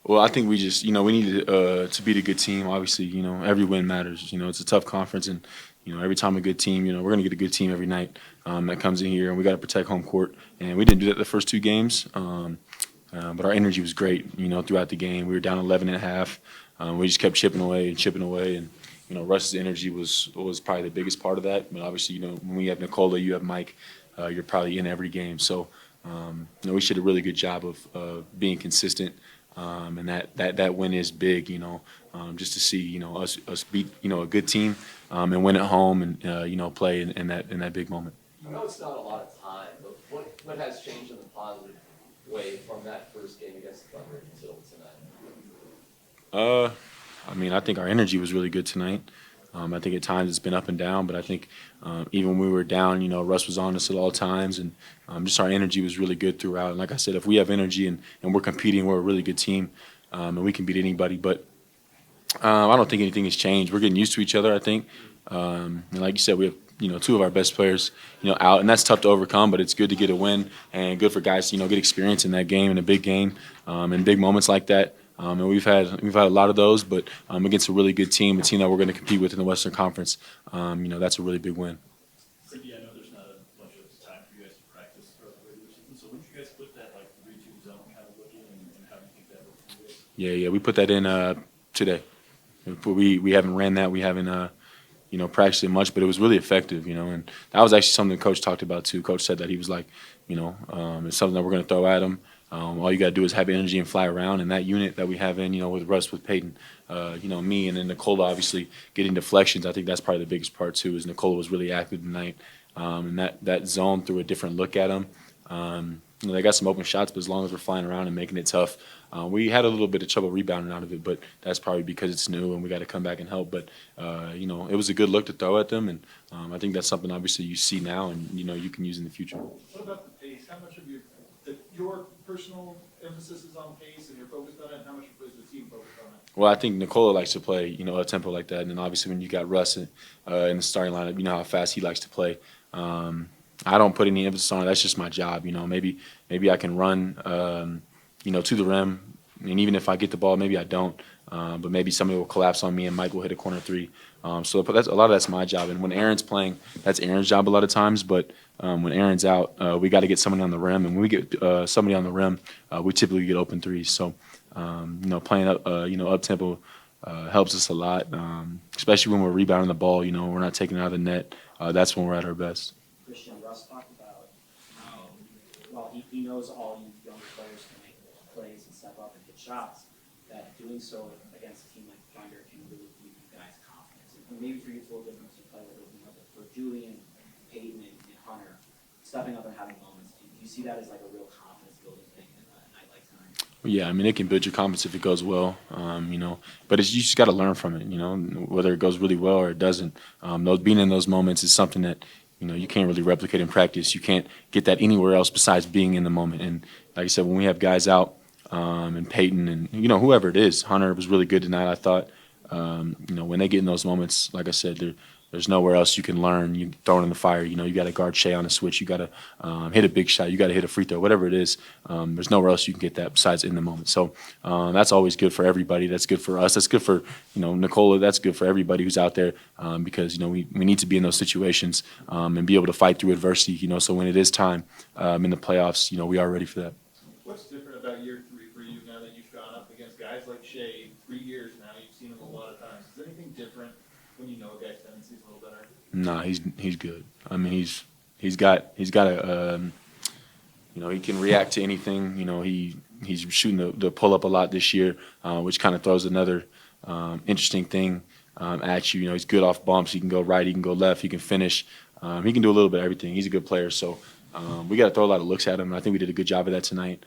Well, I think we just, we need to beat a good team. Obviously, every win matters. It's a tough conference, and every time a good team, we're going to get a good team every night that comes in here, and we got to protect home court. And we didn't do that the first two games, but our energy was great. Throughout the game, we were down 11 and a half. We just kept chipping away and chipping away, and Russ's energy was probably the biggest part of that. But obviously, when we have Nicola, you have Mike, you're probably in every game. So, we should have a really good job of being consistent. And that win is big, just to see, us beat, a good team, and win at home and, play in that big moment. I know it's not a lot of time, but what has changed in the positive way from that first game against the Thunder until tonight? I think our energy was really good tonight. I think at times it's been up and down, but I think even when we were down, Russ was on us at all times, and just our energy was really good throughout. And like I said, if we have energy and we're competing, we're a really good team, and we can beat anybody. But I don't think anything has changed. We're getting used to each other, I think. And like you said, we have two of our best players out, and that's tough to overcome. But it's good to get a win and good for guys to get experience in that game, in a big game, and big moments like that. And we've had a lot of those, but against a really good team, a team that we're going to compete with in the Western Conference, that's a really big win. Cindy, I know there's not a bunch of time for you guys to practice throughout the regular season, so when did you guys put that 3-2 zone kind of look in, and how do you think that works for you guys? Yeah, we put that in today. We haven't ran that. We haven't practiced it much, but it was really effective. And that was actually something the coach talked about too. Coach said that he was like, it's something that we're going to throw at them. All you got to do is have energy and fly around. And that unit that we have in, with Russ, with Peyton, me, and then Nicola, obviously getting deflections. I think that's probably the biggest part too. Is Nicola was really active tonight, and that zone threw a different look at him. They got some open shots, but as long as we're flying around and making it tough, we had a little bit of trouble rebounding out of it. But that's probably because it's new and we got to come back and help. But it was a good look to throw at them, and I think that's something obviously you see now and you can use in the future. What about the pace? How much of your personal emphasis is on pace and you're focused on it, and how much is the team focused on it? Well, I think Nicola likes to play, a tempo like that, and then obviously when you got Russ in the starting lineup, you know how fast he likes to play. I don't put any emphasis on it. That's just my job. Maybe I can run, to the rim, and even if I get the ball, maybe I don't. But maybe somebody will collapse on me and Mike will hit a corner three. So a lot of that's my job. And when Aaron's playing, that's Aaron's job a lot of times. But when Aaron's out, we got to get somebody on the rim. And when we get somebody on the rim, we typically get open threes. So, playing up tempo helps us a lot, especially when we're rebounding the ball. We're not taking it out of the net. That's when we're at our best. Christian, Russ talked about while he knows all you younger players can make plays and step up and hit shots, that doing so against a team like the Thunder can really give you guys confidence. And maybe for you it's a little different to play with it, but for Julian, Peyton, and Hunter, stepping up and having moments, do you see that as a real confidence building thing in a night like tonight? Yeah, it can build your confidence if it goes well, but you just got to learn from it, whether it goes really well or it doesn't. Being in those moments is something that, you can't really replicate in practice. You can't get that anywhere else besides being in the moment. And like I said, when we have guys out, and Peyton and, whoever it is, Hunter was really good tonight, I thought. When they get in those moments, like I said, there's nowhere else you can learn. You throw it in the fire. You got to guard Shea on a switch. You got to hit a big shot. You got to hit a free throw. Whatever it is, there's nowhere else you can get that besides in the moment. So that's always good for everybody. That's good for us. That's good for Nicola. That's good for everybody who's out there because we need to be in those situations and be able to fight through adversity. So when it is time in the playoffs, we are ready for that. What's different about year 3 for you now that you've gone up against guys like Shea? 3 years now, you've seen him a lot of times. Is there anything different when you know a guy's tendencies a little better? Nah, he's good. He's got a he can react to anything. He's shooting the pull up a lot this year, which kind of throws another interesting thing at you. He's good off bumps. He can go right. He can go left. He can finish. He can do a little bit of everything. He's a good player. So we got to throw a lot of looks at him. And I think we did a good job of that tonight.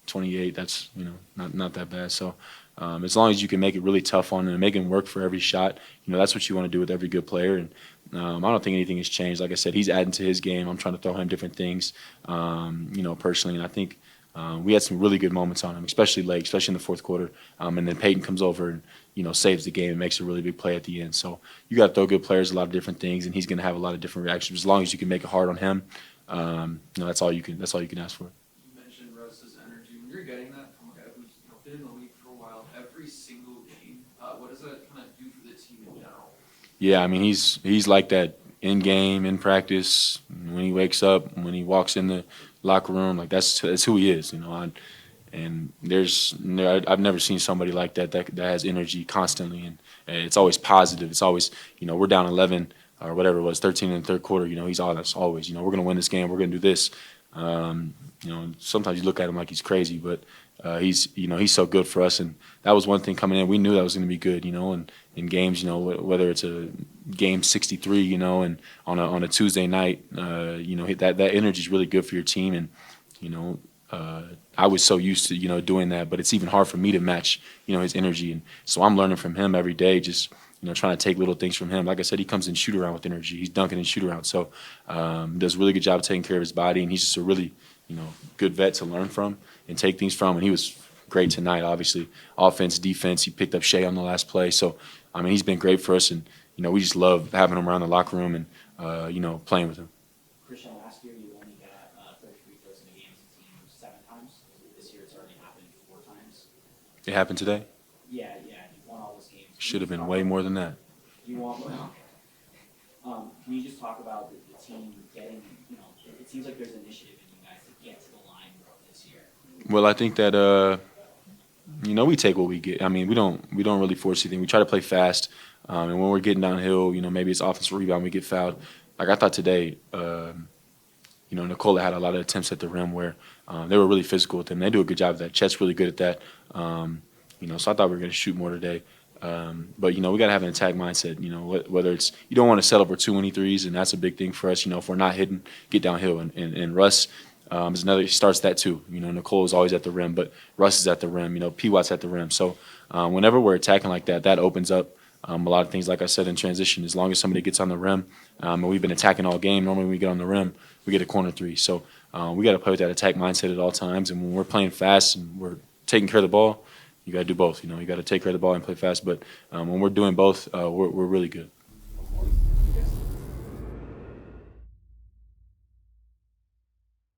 28. That's not that bad. So. As long as you can make it really tough on him and make him work for every shot, that's what you want to do with every good player. And I don't think anything has changed. Like I said, he's adding to his game. I'm trying to throw him different things, personally. And I think we had some really good moments on him, especially late, especially in the fourth quarter. And then Peyton comes over and, saves the game and makes a really big play at the end. So you got to throw good players a lot of different things, and he's going to have a lot of different reactions. As long as you can make it hard on him, that's all you can ask for. You mentioned Russ's energy. When you're getting that from a guy who's been in the league for a while, every single game, what does that kind of do for the team in general? Yeah, I mean he's like that in game, in practice, when he wakes up, when he walks in the locker room, like that's who he is, you know. And I've never seen somebody like that has energy constantly, and it's always positive. It's always, we're down 11 or whatever it was, 13 in the third quarter. He's all that's always, we're gonna win this game. We're gonna do this. Sometimes you look at him like he's crazy, but he's so good for us, and that was one thing coming in. We knew that was going to be good, and in games, whether it's a game 63, and on a Tuesday night, that energy is really good for your team, and I was so used to doing that, but it's even hard for me to match his energy, and so I'm learning from him every day, just trying to take little things from him. Like I said, he comes in shoot around with energy. He's dunking in shoot around, so does a really good job of taking care of his body, and he's just a really good vet to learn from and take things from. And he was great tonight, obviously. Offense, defense, he picked up Shea on the last play. So, I mean, he's been great for us. And, we just love having him around the locker room and, playing with him. Christian, last year you only got 30 free throws in a game as a team 7 times. This year it's already happened 4 times. It happened today? Yeah, you won all those games. Should have been way more than that. You won. Can you just talk about the team getting, it seems like there's initiative in you guys to get to the line this year. Well, I think that we take what we get. I mean, we don't really force anything. We try to play fast, and when we're getting downhill, maybe it's offensive rebound, we get fouled. Like I thought today, Nicola had a lot of attempts at the rim where they were really physical with him. They do a good job of that. Chet's really good at that. So I thought we were going to shoot more today. But we got to have an attack mindset. Whether it's you don't want to settle for too many threes, and that's a big thing for us. If we're not hitting, get downhill. And Russ is another. He starts that too. Nicole is always at the rim, but Russ is at the rim. P. Watt's at the rim. So whenever we're attacking like that, that opens up a lot of things. Like I said in transition, as long as somebody gets on the rim, and we've been attacking all game. Normally when we get on the rim, we get a corner three. So we got to play with that attack mindset at all times. And when we're playing fast and we're taking care of the ball, you got to do both. You got to take care of the ball and play fast. But when we're doing both, we're really good.